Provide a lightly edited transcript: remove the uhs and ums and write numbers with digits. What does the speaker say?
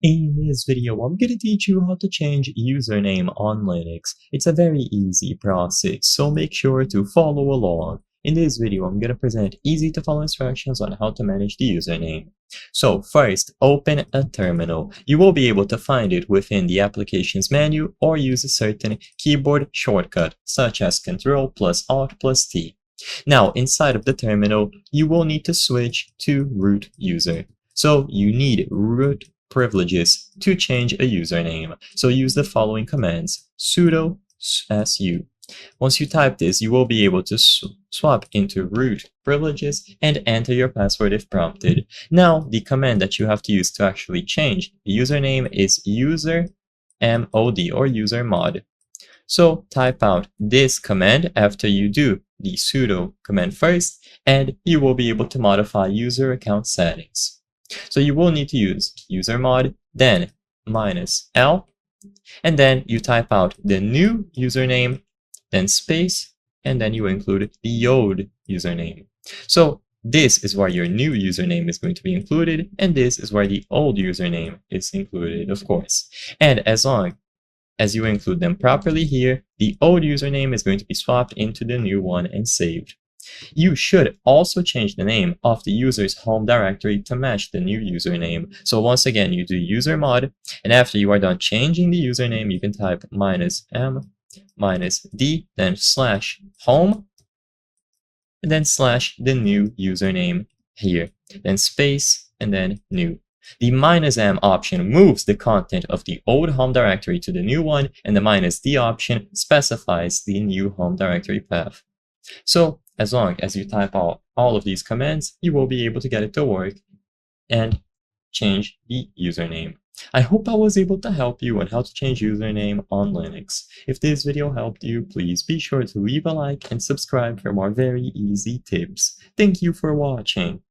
In this video, I'm going to teach you how to change username on Linux. It's a very easy process, so make sure to follow along. In this video, I'm going to present easy to follow instructions on how to manage the username. So first, open a terminal. You will be able to find it within the applications menu or use a certain keyboard shortcut, such as Ctrl plus Alt plus T. Now, inside of the terminal, you will need to switch to root user. So you need root privileges to change a username. So use the following commands: sudo su. Once you type this, you will be able to swap into root privileges and enter your password if prompted. Now, the command that you have to use to actually change the username is user mod or user mod. So type out this command after you do the sudo command first, and you will be able to modify user account settings. So you will need to use usermod, then -l, and then you type out the new username, then space, and then you include the old username. So this is where your new username is going to be included, and this is where the old username is included, of course. And as long as you include them properly here, the old username is going to be swapped into the new one and saved. You should also change the name of the user's home directory to match the new username. So once again, you do usermod, and after you are done changing the username, you can type -m -d, then /home, and then / the new username here, then space, and then new. The -m option moves the content of the old home directory to the new one, and the -d option specifies the new home directory path. So as long as you type out all of these commands, you will be able to get it to work and change the username. I hope I was able to help you on how to change username on Linux. If this video helped you, please be sure to leave a like and subscribe for more very easy tips. Thank you for watching.